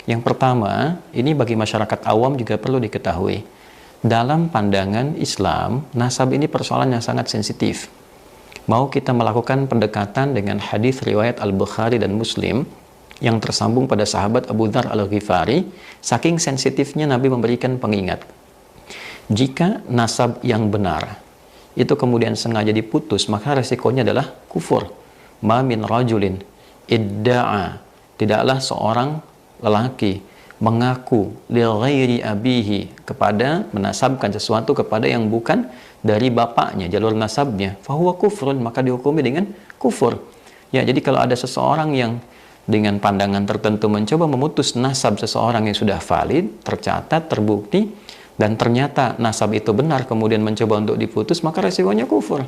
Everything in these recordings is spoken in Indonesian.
Yang pertama, ini bagi masyarakat awam juga perlu diketahui. Dalam pandangan Islam, nasab ini persoalan yang sangat sensitif. Mau kita melakukan pendekatan dengan hadis riwayat Al-Bukhari dan Muslim yang tersambung pada sahabat Abu Dzar Al-Ghifari, saking sensitifnya Nabi memberikan pengingat. Jika nasab yang benar itu kemudian sengaja diputus, maka resikonya adalah kufur. Ma min rajulin idda'a, tidaklah seorang lelaki mengaku li ghairi abihi, kepada menasabkan sesuatu kepada yang bukan dari bapaknya, jalur nasabnya, fahuwa kufrun, maka dihukumi dengan kufur. Ya, jadi kalau ada seseorang yang dengan pandangan tertentu mencoba memutus nasab seseorang yang sudah valid, tercatat, terbukti, dan ternyata nasab itu benar, kemudian mencoba untuk diputus, maka resikonya kufur.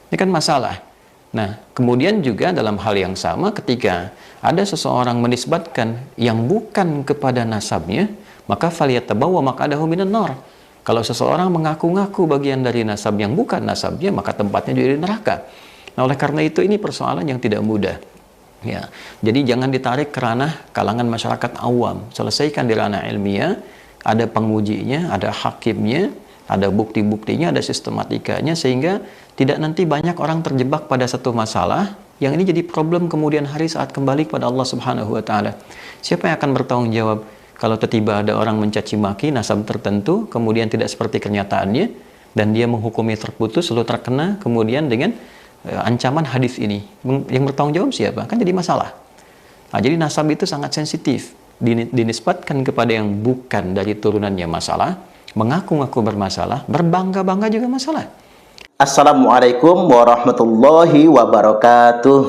Ini kan masalah. Nah, kemudian juga dalam hal yang sama, ketika ada seseorang menisbatkan yang bukan kepada nasabnya, maka faliyatabawa maq'adahu minan nar. Kalau seseorang mengaku-ngaku bagian dari nasab yang bukan nasabnya, maka tempatnya di neraka. Nah, oleh karena itu ini persoalan yang tidak mudah. Ya, jadi jangan ditarik ke ranah kalangan masyarakat awam. Selesaikan di ranah ilmiah, ada pengujinya, ada hakimnya, ada bukti-buktinya, ada sistematikanya, sehingga tidak nanti banyak orang terjebak pada satu masalah yang ini jadi problem kemudian hari saat kembali kepada Allah Subhanahu wa taala. Siapa yang akan bertanggung jawab kalau tiba-tiba ada orang mencaci maki nasab tertentu kemudian tidak seperti kenyataannya dan dia menghukumi terputus lalu terkena kemudian dengan ancaman hadis ini? Yang bertanggung jawab siapa? Kan jadi masalah. Nah, jadi nasab itu sangat sensitif, dinisbatkan kepada yang bukan dari turunannya masalah, mengaku-ngaku bermasalah, berbangga-bangga juga masalah. Assalamualaikum warahmatullahi wabarakatuh.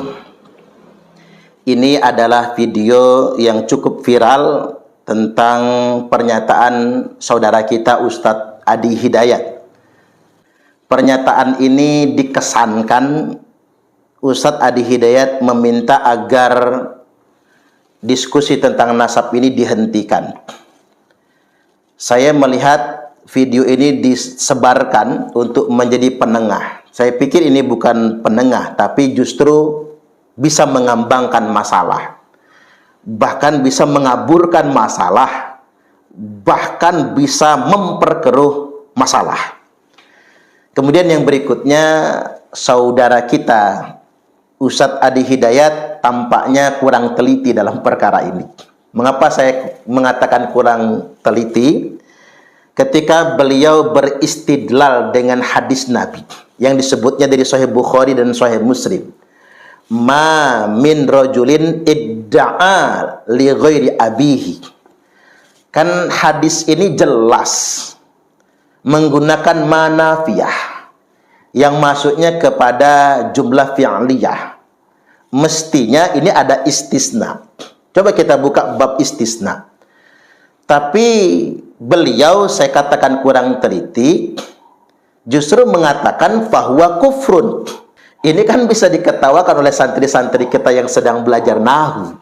Ini adalah video yang cukup viral tentang pernyataan saudara kita Ustadz Adi Hidayat. Pernyataan ini dikesankan Ustadz Adi Hidayat meminta agar diskusi tentang nasab ini dihentikan. Saya melihat video ini disebarkan untuk menjadi penengah. Saya pikir ini bukan penengah, tapi justru bisa mengambangkan masalah, bahkan bisa mengaburkan masalah, bahkan bisa memperkeruh masalah. Kemudian yang berikutnya, saudara kita Ustadz Adi Hidayat tampaknya kurang teliti dalam perkara ini. Mengapa saya mengatakan kurang teliti? Ketika beliau beristidlal dengan hadis Nabi yang disebutnya dari Sahih Bukhari dan Sahih Muslim, ma min rajulin idda'a li ghairi abihi. Kan hadis ini jelas menggunakan manafiyah yang maksudnya kepada jumlah fi'liyah. Mestinya ini ada istisna. Coba kita buka bab istisna. Tapi beliau, saya katakan kurang teliti, justru mengatakan bahwa kufrun. Ini kan bisa diketawakan oleh santri-santri kita yang sedang belajar nahwu.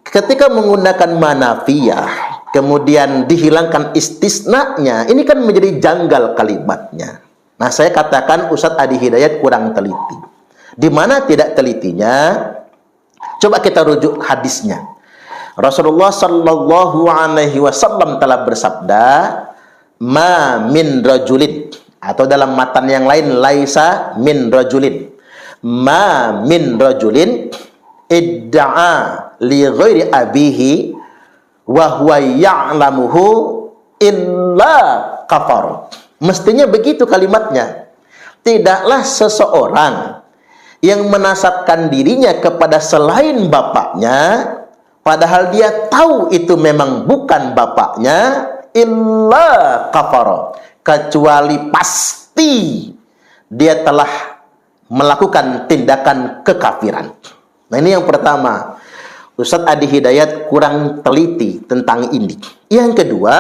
Ketika menggunakan manafiyah, kemudian dihilangkan istisnanya, ini kan menjadi janggal kalimatnya. Nah, saya katakan Ustadz Adi Hidayat kurang teliti. Di mana tidak telitinya? Coba kita rujuk hadisnya. Rasulullah Sallallahu Alaihi Wasallam telah bersabda, ma min rajulin, atau dalam matan yang lain, laisa min rajulin, ma min rajulin idda'a li ghairi abihi wa huwa ya'lamuhu illa kafar. Mestinya begitu kalimatnya. Tidaklah seseorang yang menasabkan dirinya kepada selain bapaknya, padahal dia tahu itu memang bukan bapaknya, illa kafara, kecuali pasti dia telah melakukan tindakan kekafiran. Nah, ini yang pertama. Ustadz Adi Hidayat kurang teliti tentang ini. Yang kedua,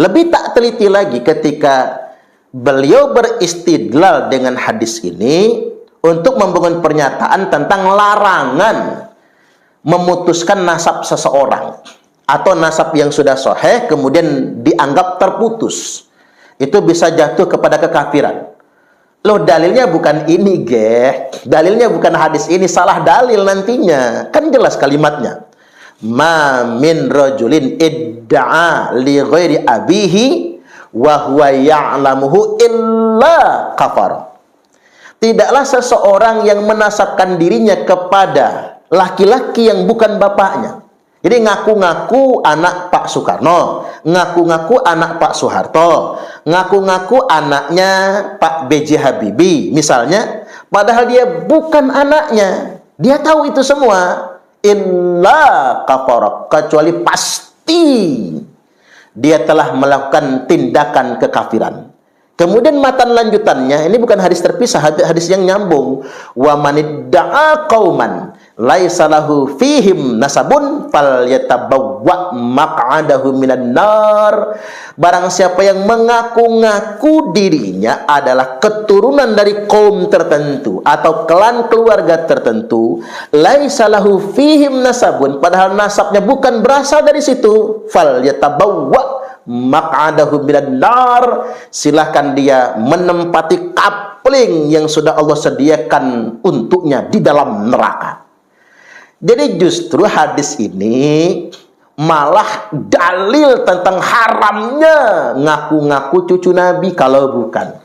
lebih tak teliti lagi ketika beliau beristidlal dengan hadis ini untuk membangun pernyataan tentang larangan memutuskan nasab seseorang atau nasab yang sudah sahih kemudian dianggap terputus. Itu bisa jatuh kepada kekafiran. Loh, dalilnya bukan ini, dalilnya bukan hadis ini, salah dalil nantinya. Kan jelas kalimatnya. ma min rajulin idda'a li ghairi abihi wa huwa ya'lamuhu illa kafar. Tidaklah seseorang yang menasabkan dirinya kepada laki-laki yang bukan bapaknya. Jadi ngaku-ngaku anak Pak Soekarno, ngaku-ngaku anak Pak Soeharto, ngaku-ngaku anaknya Pak B.J. Habibie misalnya, padahal dia bukan anaknya. Dia tahu itu semua. Illa kafara, kecuali pasti dia telah melakukan tindakan kekafiran. Kemudian matan lanjutannya, ini bukan hadis terpisah, hadis yang nyambung. Wa manidda'a qauman laisa lahu fihim nasabun falyatabawwa maq'adahu minan nar. Barang siapa yang mengaku-ngaku dirinya adalah keturunan dari kaum tertentu atau klan keluarga tertentu, laisa lahu fihim nasabun, padahal nasabnya bukan berasal dari situ, falyatabawwa maq'adahu minan nar, silahkan dia menempati kapling yang sudah Allah sediakan untuknya di dalam neraka. Jadi justru hadis ini malah dalil tentang haramnya ngaku-ngaku cucu Nabi kalau bukan.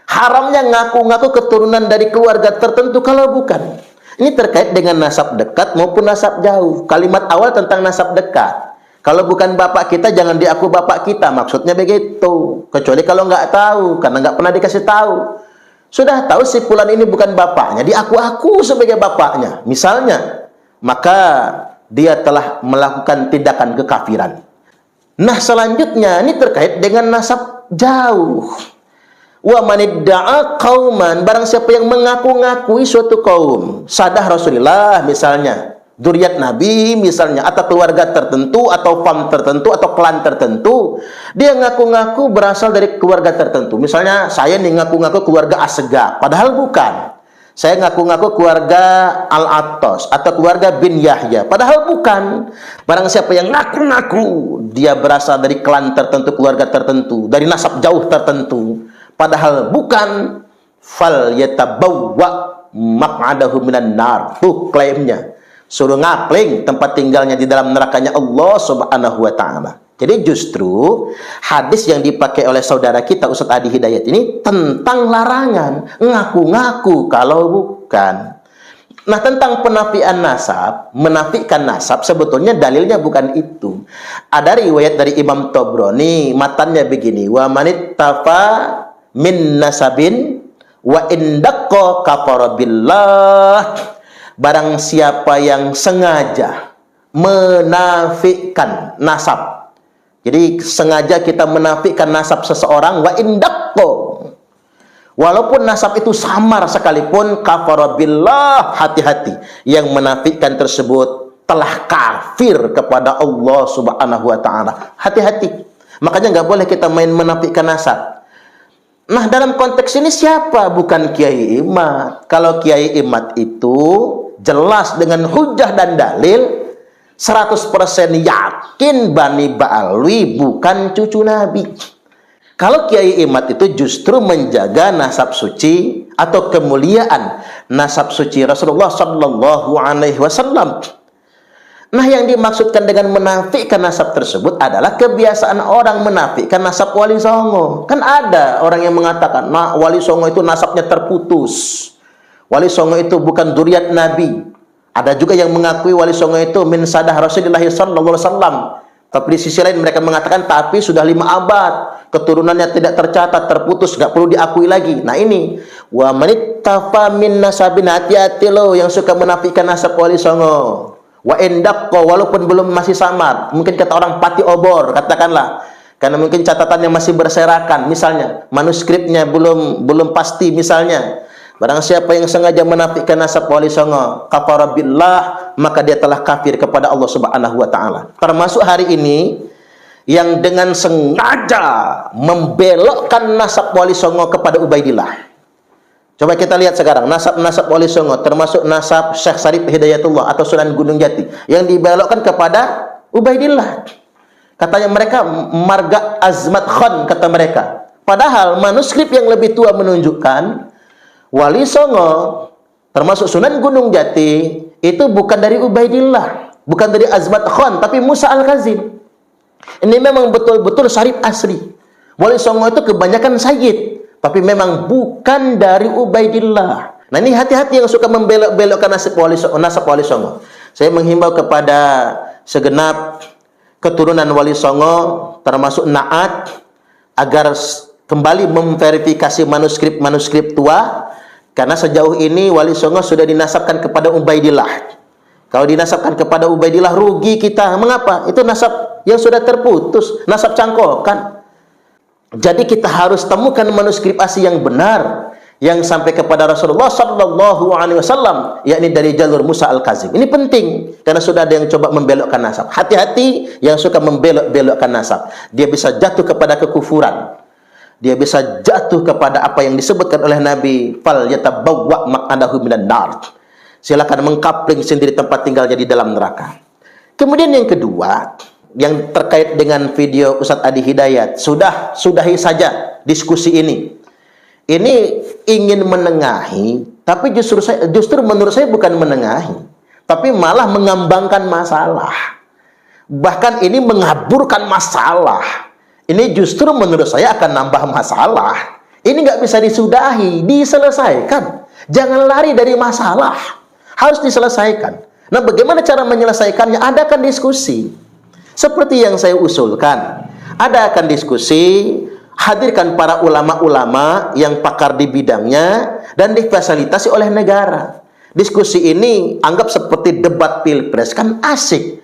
Haramnya ngaku-ngaku keturunan dari keluarga tertentu kalau bukan. Ini terkait dengan nasab dekat maupun nasab jauh. Kalimat awal tentang nasab dekat. Kalau bukan bapak kita, jangan diaku bapak kita. Maksudnya begitu. Kecuali kalau nggak tahu, karena nggak pernah dikasih tahu. Sudah tahu si fulan ini bukan bapaknya, diaku-aku sebagai bapaknya. Misalnya, maka dia telah melakukan tindakan kekafiran. Nah, selanjutnya ini terkait dengan nasab jauh. Wa manidda'a qauman, barang siapa yang mengaku-ngakui suatu kaum, sadah Rasulullah misalnya, dzurriyyat Nabi misalnya, atau keluarga tertentu, atau fam tertentu, atau klan tertentu, dia ngaku-ngaku berasal dari keluarga tertentu. Misalnya saya nih ngaku-ngaku keluarga Asegaf, padahal bukan. Saya ngaku-ngaku keluarga Al-Attas atau keluarga bin Yahya, padahal bukan. Barang siapa yang ngaku-ngaku dia berasal dari klan tertentu, keluarga tertentu, dari nasab jauh tertentu, padahal bukan, fal yatabawwa maq'adahu minan nar. Tuh klaimnya, suruh ngapling tempat tinggalnya di dalam nerakanya Allah Subhanahu wa taala. Jadi justru hadis yang dipakai oleh saudara kita Ustaz Adi Hidayat ini tentang larangan ngaku-ngaku kalau bukan. Nah, tentang penafian nasab, menafikan nasab, sebetulnya dalilnya bukan itu. Ada riwayat dari Imam Tabrani, matannya begini, wa manittafa min nasabin wa indaqqa kafara billah. Barang siapa yang sengaja menafikan nasab, jadi sengaja kita menafikan nasab seseorang, wa indaqqa, walaupun nasab itu samar sekalipun, kafara billah, hati-hati, yang menafikan tersebut telah kafir kepada Allah Subhanahu wa taala. Hati-hati. Makanya nggak boleh kita main menafikan nasab. Nah, dalam konteks ini siapa? Bukan Kiai Imad. Kalau Kiai Imad itu jelas dengan hujah dan dalil, 100% yakin Bani Ba'alwi bukan cucu Nabi. Kalau Kiai Imad itu justru menjaga nasab suci atau kemuliaan nasab suci Rasulullah Sallallahu Alaihi Wasallam. Nah, yang dimaksudkan dengan menafikan nasab tersebut adalah kebiasaan orang menafikan nasab Wali Songo. Kan ada orang yang mengatakan, nah, Wali Songo itu nasabnya terputus. Wali Songo itu bukan dzurriyyat Nabi. Ada juga yang mengakui Wali Songo itu min sadah Rasulullah Sallallahu Alaihi Wasallam. Tapi di sisi lain mereka mengatakan, tapi sudah 5 abad, keturunannya tidak tercatat, terputus, nggak perlu diakui lagi. Nah ini, wa manittafa min nasabin, hati-hati loh yang suka menafikan nasab Wali Songo. Wa indaqqa, walaupun belum masih samar, mungkin kata orang pati obor, katakanlah, karena mungkin catatannya masih berserakan, misalnya manuskripnya belum pasti misalnya. Barang siapa yang sengaja menafikan nasab Wali Songo, kafara billah, maka dia telah kafir kepada Allah Subhanahu wa taala. Termasuk hari ini yang dengan sengaja membelokkan nasab Wali Songo kepada Ubaidillah. Coba kita lihat sekarang nasab-nasab Wali Songo, termasuk nasab Syekh Sarif Hidayatullah atau Sunan Gunung Jati, yang dibelokkan kepada Ubaidillah. Katanya mereka marga Azmat Khan, kata mereka. Padahal manuskrip yang lebih tua menunjukkan Wali Songo termasuk Sunan Gunung Jati itu bukan dari Ubaidillah, Bukan dari Azmat Khan, tapi Musa Al-Kazim. Ini memang betul-betul syarif asli. Wali Songo itu kebanyakan sayyid, tapi memang bukan dari Ubaidillah. Nah, ini hati-hati yang suka membelok-belokkan nasab Wali Songo. Saya menghimbau kepada segenap keturunan Wali Songo, termasuk Naat, agar kembali memverifikasi manuskrip-manuskrip tua, karena sejauh ini Wali Songo sudah dinasabkan kepada Ubaidillah. Kalau dinasabkan kepada Ubaidillah, rugi kita. Mengapa? Itu nasab yang sudah terputus, nasab cangkokan. Jadi kita harus temukan manuskrip asli yang benar, yang sampai kepada Rasulullah Sallallahu Alaihi Wasallam, yakni dari jalur Musa Al-Kazim. Ini penting, karena sudah ada yang coba membelokkan nasab. Hati-hati yang suka membelok-belokkan nasab. Dia bisa jatuh kepada kekufuran. Dia bisa jatuh kepada apa yang disebutkan oleh Nabi, fal yatabawwa maq'adahu minan nar. Silakan mengkapling sendiri tempat tinggalnya di dalam neraka. Kemudian yang kedua, yang terkait dengan video Ustadz Adi Hidayat, sudahi saja diskusi ini. Ini ingin menengahi, tapi justru menurut saya bukan menengahi, tapi malah mengambangkan masalah. Bahkan ini mengaburkan masalah. Ini justru menurut saya akan nambah masalah. Ini nggak bisa disudahi, diselesaikan. Jangan lari dari masalah. Harus diselesaikan. Nah, bagaimana cara menyelesaikannya? Adakan diskusi. Seperti yang saya usulkan. Adakan diskusi, hadirkan para ulama-ulama yang pakar di bidangnya, dan difasilitasi oleh negara. Diskusi ini anggap seperti debat pilpres, kan asik.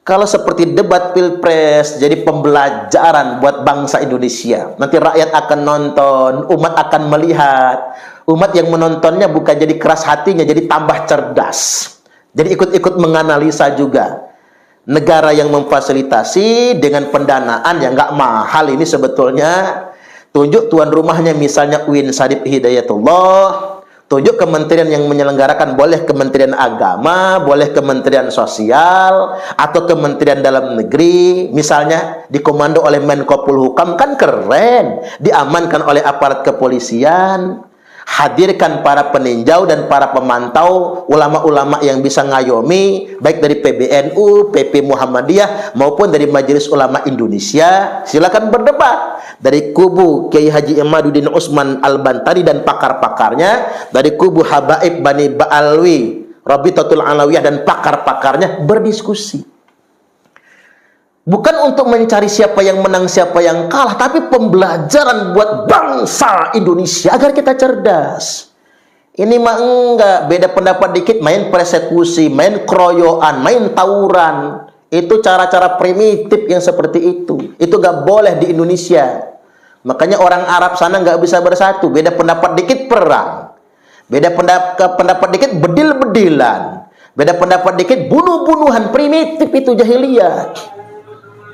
Kalau seperti debat pilpres, jadi pembelajaran buat bangsa Indonesia. Nanti rakyat akan nonton, umat akan melihat. Umat yang menontonnya bukan jadi keras hatinya, jadi tambah cerdas. Jadi ikut-ikut menganalisa juga. Negara yang memfasilitasi dengan pendanaan yang nggak mahal ini sebetulnya. Tunjuk tuan rumahnya misalnya UIN Syarif Hidayatullah. Tunjuk kementerian yang menyelenggarakan, boleh Kementerian Agama, boleh Kementerian Sosial, atau Kementerian Dalam Negeri, misalnya dikomando oleh Menko Polhukam, kan keren. Diamankan oleh aparat kepolisian. Hadirkan para peninjau dan para pemantau, ulama-ulama yang bisa ngayomi, baik dari PBNU, PP Muhammadiyah, maupun dari Majelis Ulama Indonesia. Silakan berdebat. Dari kubu Kiai Haji Imaduddin Usman Al-Bantari dan pakar-pakarnya, dari kubu Habaib Bani Ba'alwi, Rabitatul Alawiyah dan pakar-pakarnya, berdiskusi. Bukan untuk mencari siapa yang menang, siapa yang kalah, tapi pembelajaran buat bangsa Indonesia agar kita cerdas. Ini mah enggak, beda pendapat dikit, main persekusi, main keroyokan, main tawuran. Itu cara-cara primitif yang seperti itu. Itu enggak boleh di Indonesia. Makanya orang Arab sana enggak bisa bersatu. Beda pendapat dikit perang. Beda pendapat dikit bedil-bedilan. Beda pendapat dikit bunuh-bunuhan, primitif itu jahiliyah.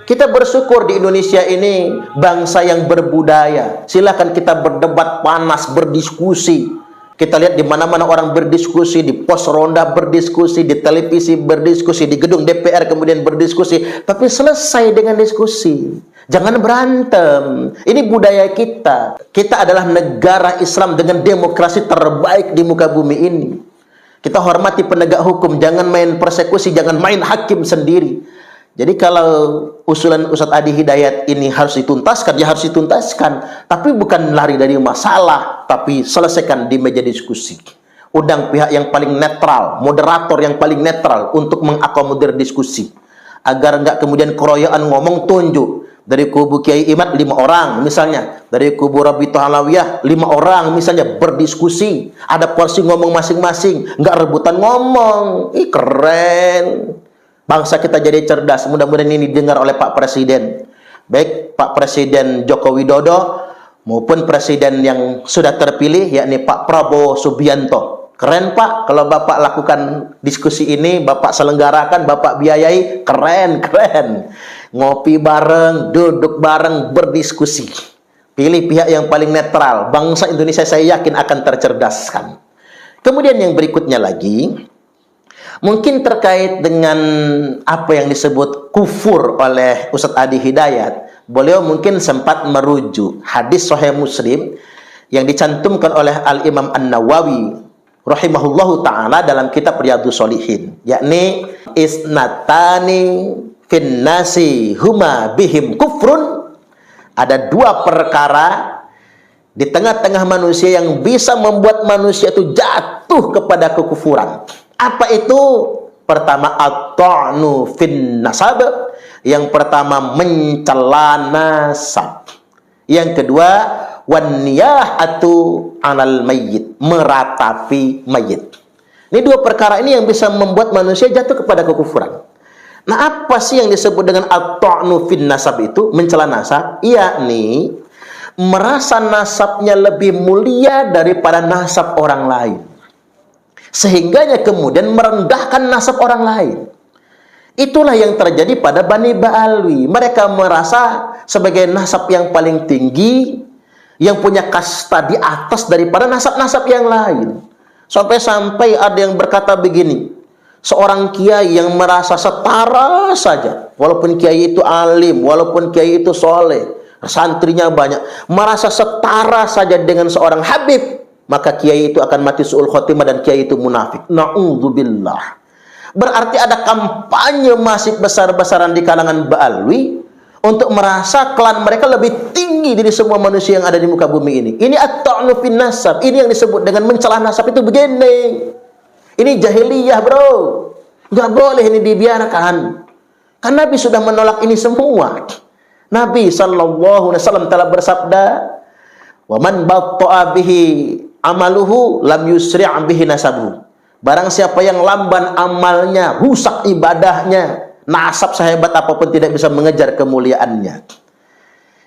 Kita bersyukur di Indonesia ini bangsa yang berbudaya. Silakan kita berdebat panas, berdiskusi. Kita lihat di mana-mana orang berdiskusi, di pos ronda berdiskusi, di televisi berdiskusi, di gedung DPR kemudian berdiskusi. Tapi selesai dengan diskusi. Jangan berantem. Ini budaya kita. Kita adalah negara Islam dengan demokrasi terbaik di muka bumi ini. Kita hormati penegak hukum. Jangan main persekusi, jangan main hakim sendiri. Jadi kalau usulan Ustadz Adi Hidayat ini harus dituntaskan, ya harus dituntaskan. Tapi bukan lari dari masalah, tapi selesaikan di meja diskusi. Undang pihak yang paling netral, moderator yang paling netral untuk mengakomodir diskusi. Agar enggak kemudian keroyokan ngomong tunjuk. Dari kubu Kiai Imad 5 orang misalnya. Dari kubu Rabitatul Alawiyah 5 orang misalnya berdiskusi. Ada porsi ngomong masing-masing. Enggak rebutan ngomong. Ih keren. Bangsa kita jadi cerdas. Mudah-mudahan ini didengar oleh Pak Presiden. Baik Pak Presiden Joko Widodo maupun Presiden yang sudah terpilih, yakni Pak Prabowo Subianto. Keren Pak, kalau Bapak lakukan diskusi ini, Bapak selenggarakan, Bapak biayai, keren. Ngopi bareng, duduk bareng, berdiskusi. Pilih pihak yang paling netral. Bangsa Indonesia saya yakin akan tercerdaskan. Kemudian yang berikutnya lagi, mungkin terkait dengan apa yang disebut kufur oleh Ustadz Adi Hidayat. Beliau mungkin sempat merujuk hadis Sahih Muslim yang dicantumkan oleh Al-Imam An-Nawawi rahimahullahu taala dalam kitab Riyadhus Shalihin, yakni isnatani fin nasi huma bihim kufrun. Ada dua perkara di tengah-tengah manusia yang bisa membuat manusia itu jatuh kepada kekufuran. Apa itu? Pertama, at-ta'nu fin nasab. Yang pertama, mencela nasab. Yang kedua, wan niyahatu 'alal mayyit, meratapi mayit. Ini dua perkara ini yang bisa membuat manusia jatuh kepada kekufuran. Nah, apa sih yang disebut dengan at-ta'nu fin nasab itu? Mencela nasab, yakni merasa nasabnya lebih mulia daripada nasab orang lain, sehingganya kemudian merendahkan nasab orang lain. Itulah yang terjadi pada Bani Ba'alwi. Mereka merasa sebagai nasab yang paling tinggi, yang punya kasta di atas daripada nasab-nasab yang lain. Sampai-sampai ada yang berkata begini, seorang kiai yang merasa setara saja, walaupun kiai itu alim, walaupun kiai itu soleh, santrinya banyak, merasa setara saja dengan seorang habib, maka kiai itu akan mati su'ul khotimah dan kiai itu munafik. Na'udzubillah. Berarti ada kampanye masif besar-besaran di kalangan Ba'alwi untuk merasa klan mereka lebih tinggi dari semua manusia yang ada di muka bumi ini. Ini at-ta'nu fin nasab. Ini yang disebut dengan mencela nasab itu begini. Ini jahiliyah, bro. Nggak boleh ini dibiarkan. Karena Nabi sudah menolak ini semua. Nabi sallallahu alaihi wasallam telah bersabda, "Wa man batta'a bihi amaluhu lam yusri' bihi nasabuhu." Barang siapa yang lamban amalnya, rusak ibadahnya, nasab sehebat apapun tidak bisa mengejar kemuliaannya.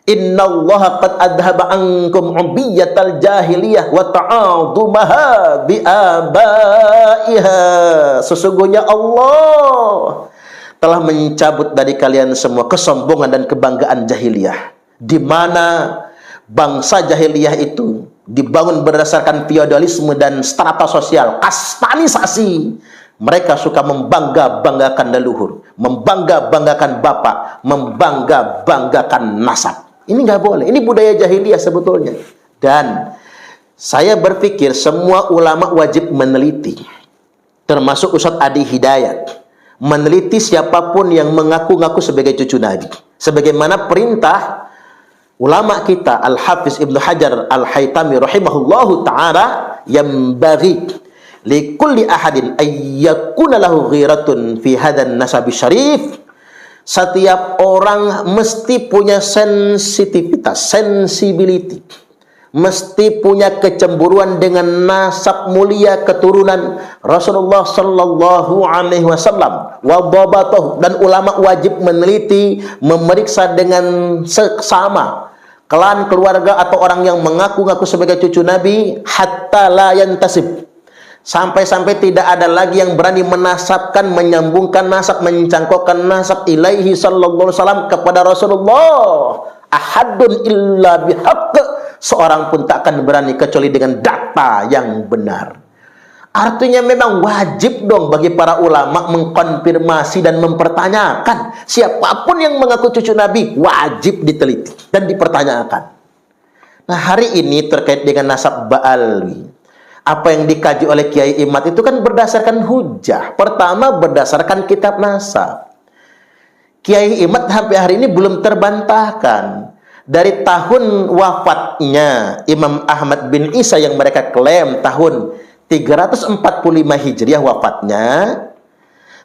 Innallaha qad adhaba ankum ubiyatal jahiliyah wa ta'adumaha bi abaiha. Sesungguhnya Allah telah mencabut dari kalian semua kesombongan dan kebanggaan jahiliyah, di mana bangsa jahiliyah itu dibangun berdasarkan feodalisme dan strata sosial, kastanisasi. Mereka suka membangga-banggakan leluhur, membangga-banggakan bapak, membangga-banggakan nasab. Ini nggak boleh. Ini budaya jahiliyah sebetulnya. Dan saya berpikir semua ulama wajib meneliti, termasuk Ustadz Adi Hidayat, meneliti siapapun yang mengaku-ngaku sebagai cucu Nabi. Sebagaimana perintah ulama kita Al-Hafiz Ibnu Hajar Al-Haytami rahimahullahu ta'ala, yang bagi likulli ahadin ayyakuna lahu ghiratun fi hadan nasabi syarif. Setiap orang mesti punya sensitivitas, sensibility, mesti punya kecemburuan dengan nasab mulia keturunan Rasulullah sallallahu alaihi wasallam. Wadhabatuh, dan ulama wajib meneliti, memeriksa dengan seksama klan, keluarga atau orang yang mengaku-ngaku sebagai cucu Nabi, hatta la yantasib, sampai-sampai tidak ada lagi yang berani menasabkan, menyambungkan nasab, mencangkokkan nasab ilaihi sallallahu alaihi wasallam kepada Rasulullah. Ahadun illa bihaqq, seorang pun tak akan berani kecuali dengan data yang benar. Artinya memang wajib dong bagi para ulama mengkonfirmasi dan mempertanyakan. Siapapun yang mengaku cucu Nabi wajib diteliti dan dipertanyakan. Nah, hari ini terkait dengan nasab Ba'alwi, apa yang dikaji oleh Kiai Imad itu kan berdasarkan hujah. Pertama, berdasarkan kitab nasab. Kiai Imad sampai hari ini belum terbantahkan. Dari tahun wafatnya Imam Ahmad bin Isa yang mereka klaim tahun 345 Hijriah wafatnya,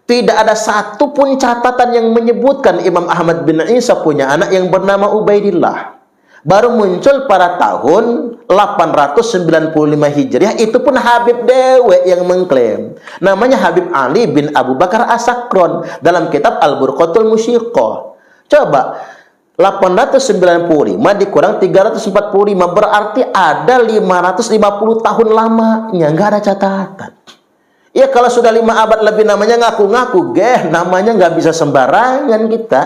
tidak ada satu pun catatan yang menyebutkan Imam Ahmad bin Isa punya anak yang bernama Ubaidillah. Baru muncul pada tahun 895 Hijriah, itu pun Habib Dewe yang mengklaim. Namanya Habib Ali bin Abu Bakar As-Sakron dalam kitab Al-Burqatul Musyiqah. Coba 895 dikurang 345, berarti ada 550 tahun lamanya, nggak ada catatan. Ya kalau sudah 5 abad lebih namanya ngaku-ngaku, namanya nggak bisa sembarangan kita.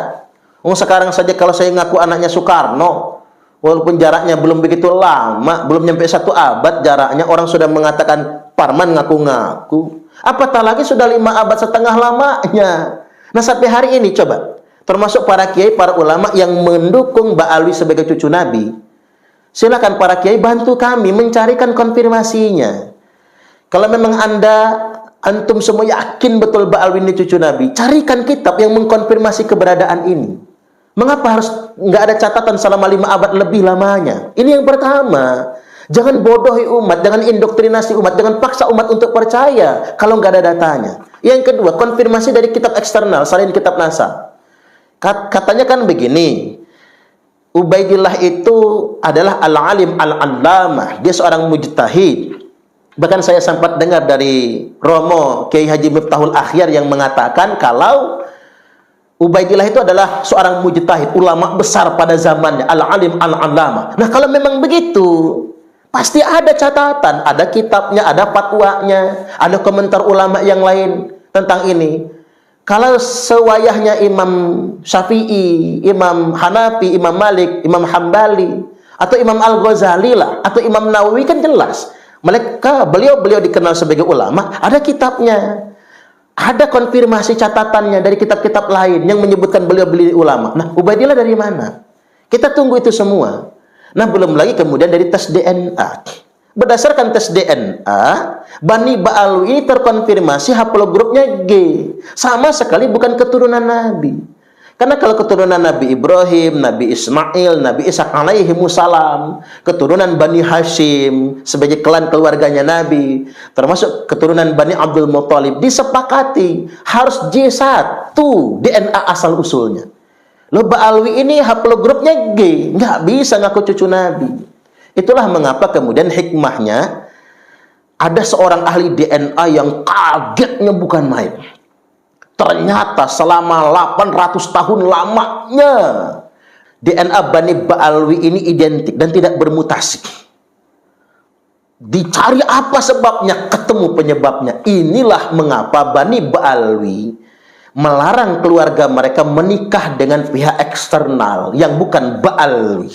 Sekarang saja kalau saya ngaku anaknya Soekarno, walaupun jaraknya belum begitu lama, belum nyampe 1 abad jaraknya, orang sudah mengatakan Parman ngaku-ngaku. Apatah lagi sudah 5 abad setengah lamanya. Nah sampai hari ini coba, termasuk para kiai, para ulama yang mendukung Ba'alwi sebagai cucu Nabi, silakan para kiai bantu kami mencarikan konfirmasinya. Kalau memang antum semua yakin betul Ba'alwi ini cucu Nabi, carikan kitab yang mengkonfirmasi keberadaan ini. Mengapa harus nggak ada catatan selama 5 abad lebih lamanya? Ini yang pertama. Jangan bodohi umat, jangan indoktrinasi umat, jangan paksa umat untuk percaya kalau nggak ada datanya. Yang kedua, konfirmasi dari kitab eksternal selain kitab nasab. Katanya kan begini, Ubaidillah itu adalah al-alim al-allamah, dia seorang mujtahid. Bahkan saya sempat dengar dari Romo Kiai Haji Miftahul Akhyar yang mengatakan kalau Ubaidillah itu adalah seorang mujtahid, ulama besar pada zamannya, al-alim al-allamah. Nah, kalau memang begitu, pasti ada catatan, ada kitabnya, ada fatwanya, ada komentar ulama yang lain tentang ini. Kalau sewayahnya Imam Syafi'i, Imam Hanafi, Imam Malik, Imam Hambali, atau Imam Al-Ghazali lah, atau Imam Nawawi kan jelas. Beliau dikenal sebagai ulama, ada kitabnya. Ada konfirmasi catatannya dari kitab-kitab lain yang menyebutkan beliau ulama. Nah, Ubaidillah dari mana? Kita tunggu itu semua. Nah, belum lagi kemudian dari tes DNA. Berdasarkan tes DNA, Bani Ba'alwi terkonfirmasi haplogrupnya G. Sama sekali bukan keturunan Nabi. Karena kalau keturunan Nabi Ibrahim, Nabi Ismail, Nabi Ishak alaihimussalam, keturunan Bani Hashim sebagai klan keluarganya Nabi, termasuk keturunan Bani Abdul Muthalib, disepakati harus J1 DNA asal usulnya. Loh, Ba'alwi ini haplogrupnya G, nggak bisa ngaku cucu Nabi. Itulah mengapa kemudian hikmahnya ada seorang ahli DNA yang kagetnya bukan main. Ternyata selama 800 tahun lamanya DNA Bani Ba'alwi ini identik dan tidak bermutasi. Dicari apa sebabnya, ketemu penyebabnya. Inilah mengapa Bani Ba'alwi melarang keluarga mereka menikah dengan pihak eksternal yang bukan Ba'alwi.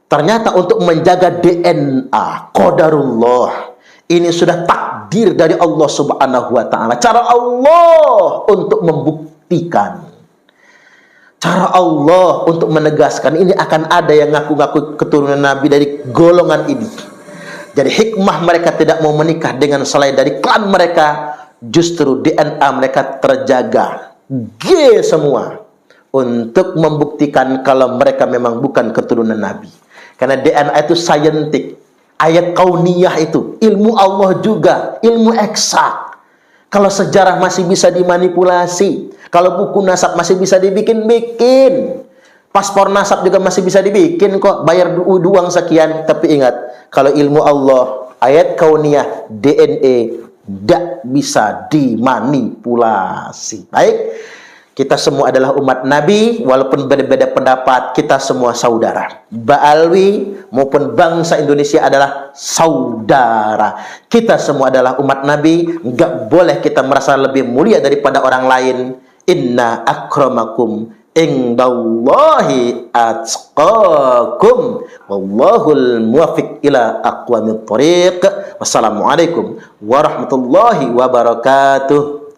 Ternyata untuk menjaga DNA, qadarullah, ini sudah takdir dari Allah Subhanahu wa ta'ala. Cara Allah untuk membuktikan, cara Allah untuk menegaskan ini akan ada yang ngaku-ngaku keturunan Nabi dari golongan ini. Jadi hikmah mereka tidak mau menikah dengan selain dari klan mereka, justru DNA mereka terjaga G semua untuk membuktikan kalau mereka memang bukan keturunan Nabi. Karena DNA itu saintik, ayat kauniyah itu, ilmu Allah juga, ilmu eksak. Kalau sejarah masih bisa dimanipulasi, kalau buku nasab masih bisa dibikin-bikin, paspor nasab juga masih bisa dibikin kok, bayar uang sekian. Tapi ingat, kalau ilmu Allah, ayat kauniyah, DNA, tidak bisa dimanipulasi. Baik, kita semua adalah umat Nabi, walaupun berbeda pendapat, kita semua saudara. Ba'alwi maupun bangsa Indonesia adalah saudara. Kita semua adalah umat Nabi, nggak boleh kita merasa lebih mulia daripada orang lain. Inna akramakum indallahi atqakum wallahul muwaffiq ila aqwamit thoriq. Wassalamualaikum warahmatullahi wabarakatuh.